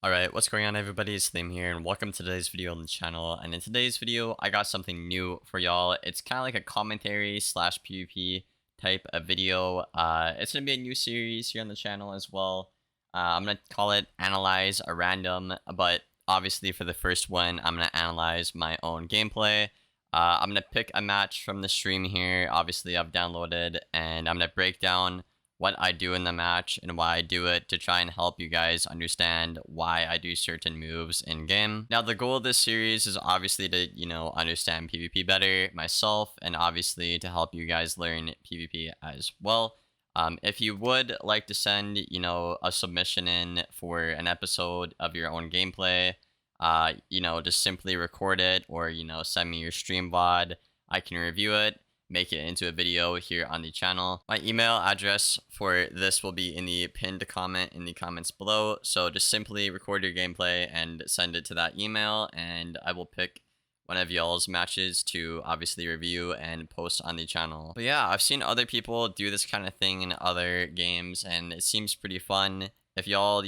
Alright, what's going on everybody, it's Liam here, and welcome to today's video on the channel. And in today's video, I got something new for y'all. It's kind of like a commentary slash PvP type of video. It's going to be a new series here on the channel as well. I'm going to call it Analyze a Random, but obviously for the first one, I'm going to analyze my own gameplay. I'm going to pick a match from the stream here, obviously I've downloaded, and I'm going to break down what I do in the match and why I do it to try and help you guys understand why I do certain moves in game. Now, the goal of this series is obviously to, understand PvP better myself, and obviously to help you guys learn PvP as well. If you would like to send, a submission in for an episode of your own gameplay, just simply record it or, send me your stream VOD. I can review it, make it into a video here on the channel. My email address for this will be in the pinned comment in the comments below, so just simply record your gameplay and send it to that email, and I will pick one of y'all's matches to obviously review and post on the channel. But yeah, I've seen other people do this kind of thing in other games, and it seems pretty fun. If y'all,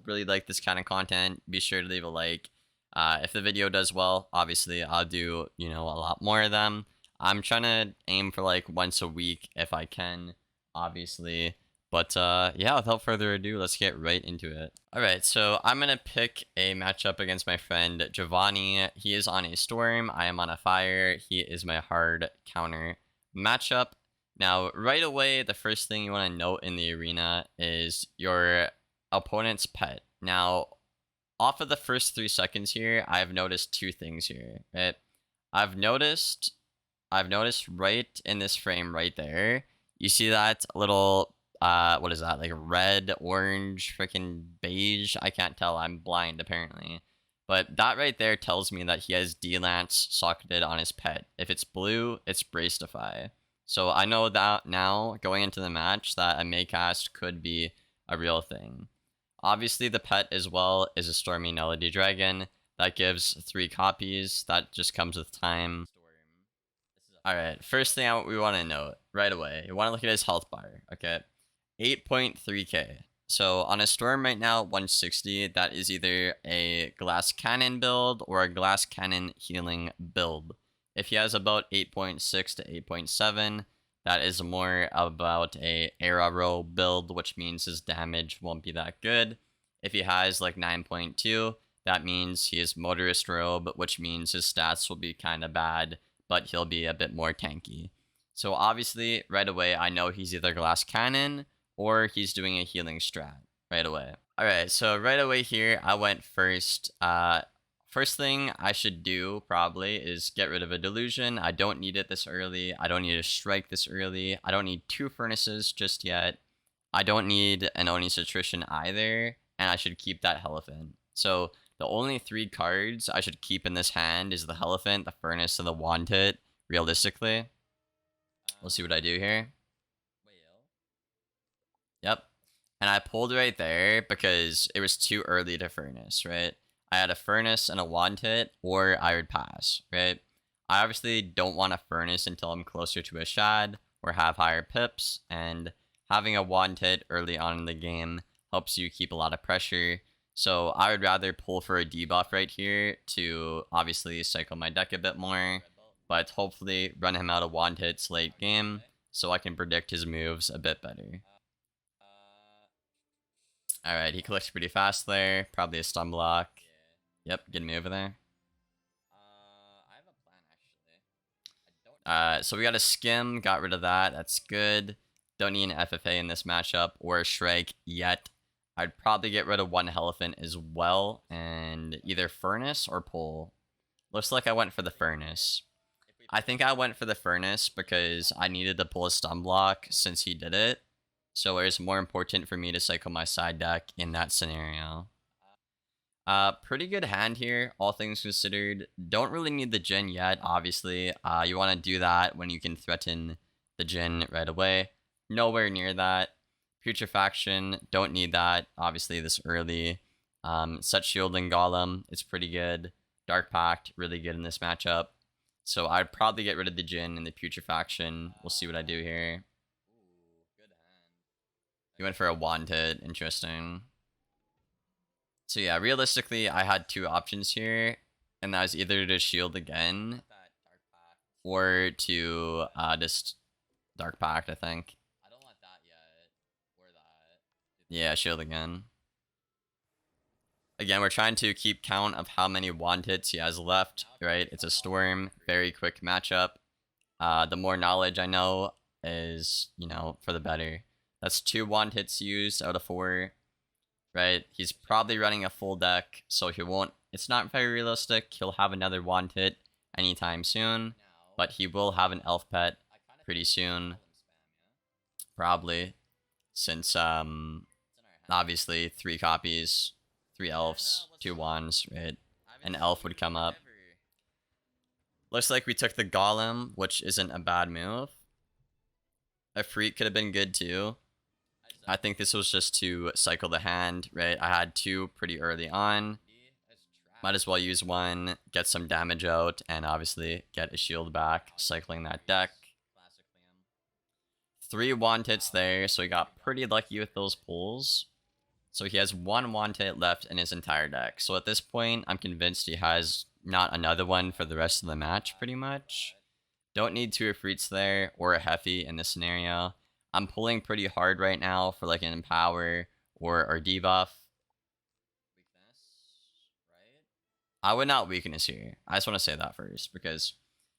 really like this kind of content, be sure to leave a like. If the video does well, obviously I'll do, a lot more of them. I'm trying to aim for like once a week if I can, obviously. But yeah, without further ado, let's get right into it. Alright, so I'm going to pick a matchup against my friend Giovanni. He is on a storm, I am on a fire. He is my hard counter matchup. Now, right away, the first thing you want to note in the arena is your opponent's pet. Now, off of the first 3 seconds here, I've noticed 2 things here, right? I've noticed right in this frame right there, you see that little, what is that, like red, orange, freaking beige? I can't tell, I'm blind apparently. But that right there tells me that he has D-Lance socketed on his pet. If it's blue, it's Bracedify. So I know that now, going into the match, that a Maycast could be a real thing. Obviously the pet as well is a Stormy Melody Dragon. That gives 3 copies, that just comes with time. Alright, first thing we want to note right away, you want to look at his health bar, okay? 8.3k. So on a storm right now, 160, that is either a glass cannon build or a glass cannon healing build. If he has about 8.6 to 8.7, that is more about a Arrow build, which means his damage won't be that good. If he has like 9.2, that means he is Motorist Robe, which means his stats will be kind of bad, but he'll be a bit more tanky. So obviously, right away, I know he's either Glass Cannon or he's doing a healing strat right away. Alright, so right away here, I went first. First thing I should do, probably, is get rid of a Delusion. I don't need it this early. I don't need a Strike this early. I don't need 2 Furnaces just yet. I don't need an Oni's Attrition either, and I should keep that Elephant. So the only 3 cards I should keep in this hand is the Elephant, the Furnace, and the Wanted, realistically. We'll see what I do here. Yep. And I pulled right there because it was too early to Furnace, right? I had a Furnace and a Wanted, or I would pass, right? I obviously don't want a Furnace until I'm closer to a Shad or have higher pips, and having a Wanted early on in the game helps you keep a lot of pressure. So I would rather pull for a debuff right here to obviously cycle my deck a bit more, but hopefully run him out of Wanted late game so I can predict his moves a bit better. Alright, he collects pretty fast there, probably a stun block. Yep, get me over there. So we got a Skim, got rid of that, that's good. Don't need an FFA in this matchup, or a Shrike yet. I'd probably get rid of 1 Elephant as well, and either Furnace or Pull. Looks like I went for the Furnace. I think I went for the Furnace because I needed to pull a stun block since he did it. So it was more important for me to cycle my side deck in that scenario. Pretty good hand here, all things considered. Don't really need the Jhin yet, obviously. You want to do that when you can threaten the Jhin right away. Nowhere near that. Putrefaction, don't need that, obviously, this early. Set Shielding Golem, it's pretty good. Dark Pact, really good in this matchup. So I'd probably get rid of the Jhin and the Putrefaction. We'll see what I do here. He went for a Wanted, interesting. So yeah, realistically, I had two options here, and that was either to shield again or to just Dark Pact, I think. Yeah, shield again. Again, we're trying to keep count of how many wand hits he has left, right? It's a Storm, very quick matchup. The more knowledge I know is, for the better. That's 2 wand hits used out of 4, right? He's probably running a full deck, so he won't... It's not very realistic. He'll have another wand hit anytime soon, but he will have an elf pet pretty soon. Probably. Since, obviously, 3 copies, 3 elves, 2 wands, right? An elf would come up. Looks like we took the golem, which isn't a bad move. A freak could have been good too. I think this was just to cycle the hand, right? I had 2 pretty early on. Might as well use 1, get some damage out, and obviously get a shield back, cycling that deck. 3 wand hits there, so he got pretty lucky with those pulls. So he has 1 wand hit left in his entire deck. So at this point, I'm convinced he has not another one for the rest of the match, pretty much. Don't need 2 Efreets there, or a Heffy in this scenario. I'm pulling pretty hard right now for like an Empower or debuff. I would not weakness here. I just want to say that first, because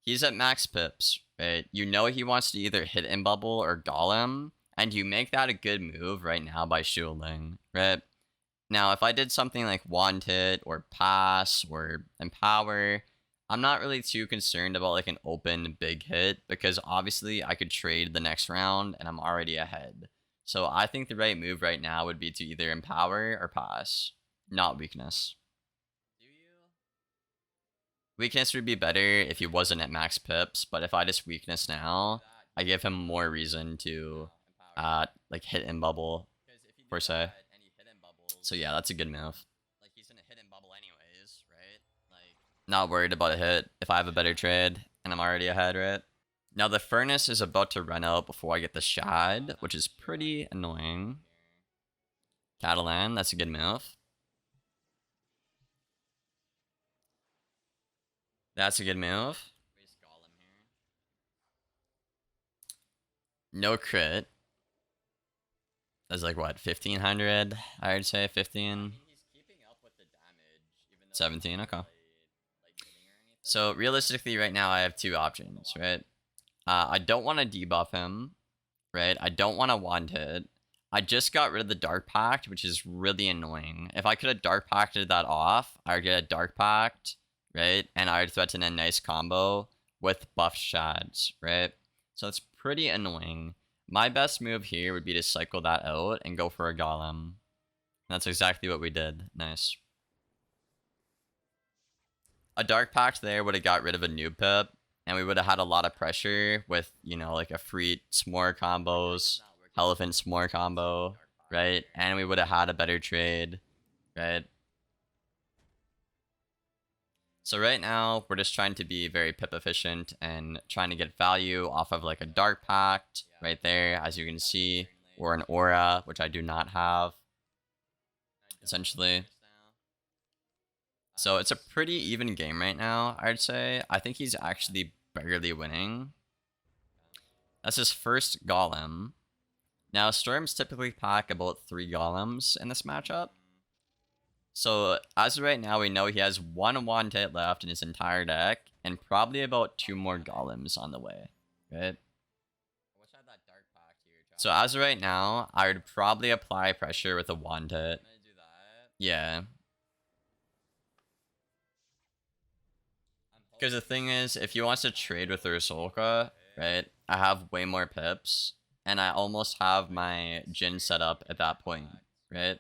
he's at max pips, right? You know he wants to either hit in bubble or golem, and you make that a good move right now by shielding, right? Now, if I did something like wand hit or pass or empower, I'm not really too concerned about like an open big hit, because obviously I could trade the next round and I'm already ahead. So I think the right move right now would be to either empower or pass, not weakness. Weakness would be better if he wasn't at max pips, but if I just weakness now, I give him more reason to like hit in bubble, per se. So yeah, that's a good move. Like, he's gonna hit in bubble anyways, right? Like, not worried about a hit if I have a better trade and I'm already ahead, right? Now the furnace is about to run out before I get the shad, which is pretty annoying. Catalan, that's a good move. That's a good move. No crit. That's like what, 1500? I would say 15. 17, okay. So realistically right now I have 2 options, right? I don't want to debuff him, right? I don't want to wand hit. I just got rid of the Dark Pact, which is really annoying. If I could have Dark Pacted that off, I would get a Dark Pact, right? And I would threaten a nice combo with buff shads, right? So it's pretty annoying. My best move here would be to cycle that out and go for a golem. And that's exactly what we did. Nice. A Dark Pact there would have got rid of a noob pip, and we would have had a lot of pressure with, like a free s'more combos, elephant s'more combo, right? And we would have had a better trade, right? So right now, we're just trying to be very pip efficient and trying to get value off of like a Dark Pact right there, as you can see, or an aura, which I do not have, essentially. So it's a pretty even game right now, I'd say. I think he's actually barely winning. That's his first golem. Now, Storms typically pack about 3 golems in this matchup. So, as of right now, we know he has 1 wand hit left in his entire deck, and probably about 2 more golems on the way, right? So, as of right now, I would probably apply pressure with a wand hit. Yeah. Because the thing is, if he wants to trade with Ursulka, right, I have way more pips, and I almost have my Jin set up at that point, right?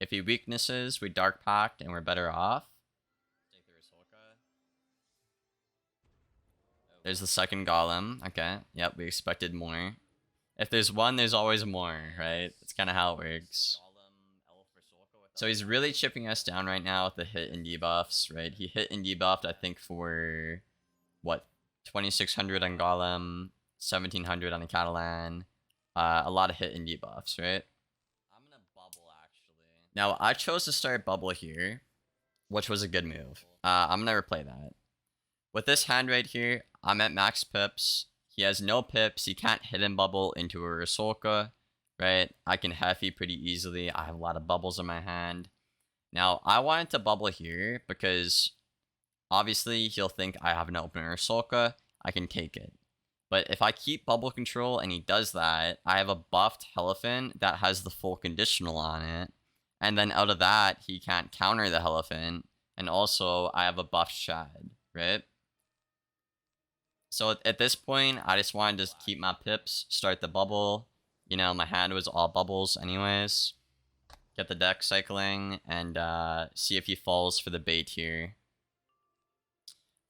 If he weaknesses, we Dark Pact, and we're better off. There's the second golem. Okay, yep, we expected more. If there's one, there's always more, right? That's kind of how it works. So he's really chipping us down right now with the hit and debuffs, right? He hit and debuffed, I think, for, what, 2600 on Golem, 1700 on the Catalan. A lot of hit and debuffs, right? I'm gonna bubble, actually. Now, I chose to start bubble here, which was a good move. I'm going to replay that. With this hand right here, I'm at max pips. He has no pips. He can't hidden bubble into a Rusolka, right? I can Heffy pretty easily. I have a lot of bubbles in my hand. Now, I wanted to bubble here because obviously he'll think I have an open Rusolka. I can take it. But if I keep bubble control and he does that, I have a buffed Elephant that has the full conditional on it. And then out of that, he can't counter the Elephant. And also, I have a buffed Shad, right? So at this point, I just wanted to keep my pips, start the bubble. You know, my hand was all bubbles anyways. Get the deck cycling, and see if he falls for the bait here.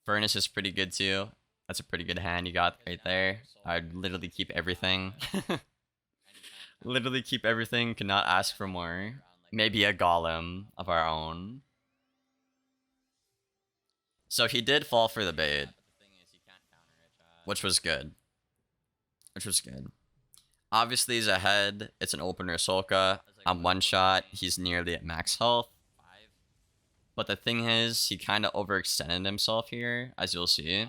Furnace is pretty good too. That's a pretty good hand you got right there. I'd literally keep everything. Literally keep everything, cannot ask for more. Maybe a golem of our own. So he did fall for the bait, which was good. Obviously he's ahead. It's an opener Solka. I'm one shot. He's nearly at max health. But the thing is, he kind of overextended himself here, as you'll see.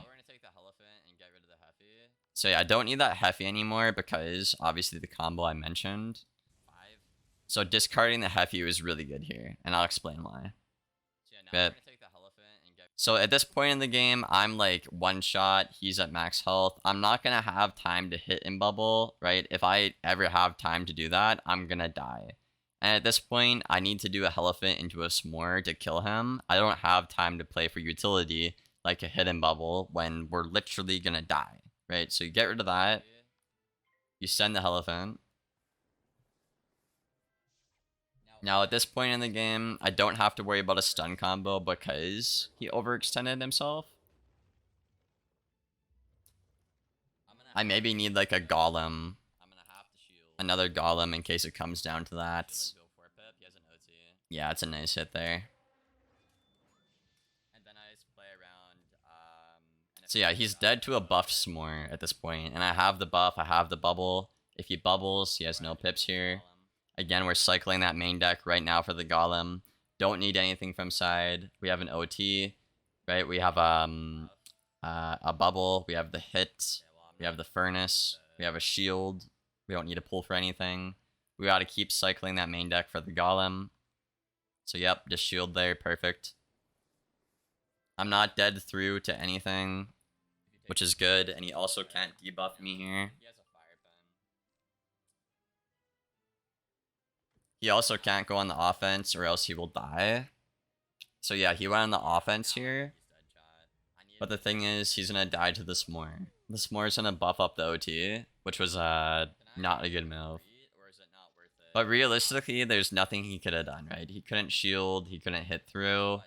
So yeah, I don't need that Heffy anymore because obviously the combo I mentioned. So discarding the Heffy was really good here, and I'll explain why. But, so at this point in the game, I'm like one shot, he's at max health. I'm not going to have time to hit in bubble, right? If I ever have time to do that, I'm going to die. And at this point, I need to do a Elephant into a S'more to kill him. I don't have time to play for utility like a hidden bubble when we're literally going to die, right? So you get rid of that. You send the Elephant. Now, at this point in the game, I don't have to worry about a stun combo because he overextended himself. I maybe need like a golem. Another golem in case it comes down to that. Yeah, it's a nice hit there. So yeah, he's dead to a buffed S'more at this point. And I have the buff, I have the bubble. If he bubbles, he has no pips here. Again, we're cycling that main deck right now for the golem. Don't need anything from side. We have an OT, right? We have a bubble. We have the hit. We have the furnace. We have a shield. We don't need to pull for anything. We got to keep cycling that main deck for the golem. So yep, just shield there. Perfect. I'm not dead through to anything, which is good. And he also can't debuff me here. He also can't go on the offense or else he will die. So yeah, he went on the offense here. But the thing is, he's going to die to the S'more. The S'more is going to buff up the OT, which was not a good move. But realistically, there's nothing he could have done, right? He couldn't shield, he couldn't hit through.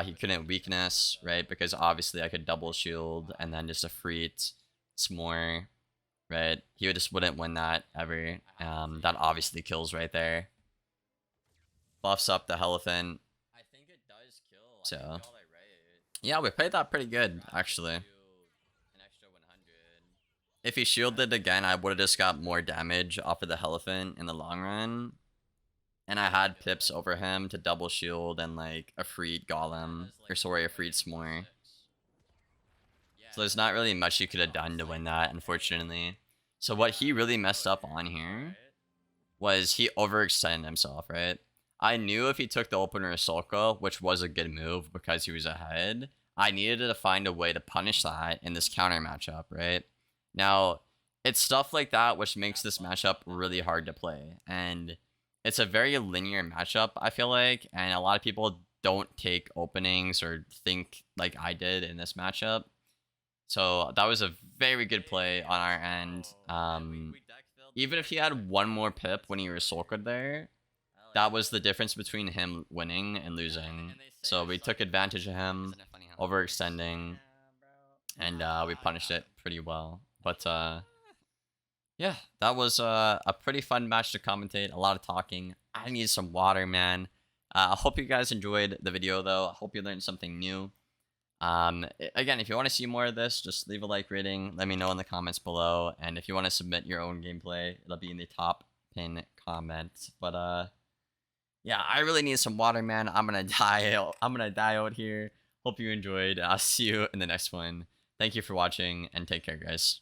He couldn't weakness, right? Because obviously I could double shield and then just a free S'more. Right, he just wouldn't win that ever. That obviously kills right there. Buffs up the Elephant. So, yeah, we played that pretty good, actually. If he shielded again, I would have just got more damage off of the Elephant in the long run. And I had pips over him to double shield and like a freed golem. Or sorry, a freed S'more. So there's not really much you could have done to win that, unfortunately. So what he really messed up on here was he overextended himself, right? I knew if he took the opener Ahsoka, which was a good move because he was ahead, I needed to find a way to punish that in this counter matchup, right? Now, it's stuff like that which makes this matchup really hard to play. And it's a very linear matchup, I feel like, and a lot of people don't take openings or think like I did in this matchup. So that was a very good play on our end. Even if he had one more pip when he Rusolka'd there, that was the difference between him winning and losing. So we took advantage of him overextending, and we punished it pretty well. But yeah, that was a pretty fun match to commentate. A lot of talking. I need some water, man. I hope you guys enjoyed the video, though. I hope you learned something new. Again, if you want to see more of this, just leave a like rating. Let me know in the comments below. And if you want to submit your own gameplay, it'll be in the top pin comment. But yeah, I really need some water, man. I'm gonna die. I'm gonna die out here. Hope you enjoyed. I'll see you in the next one. Thank you for watching and take care, guys.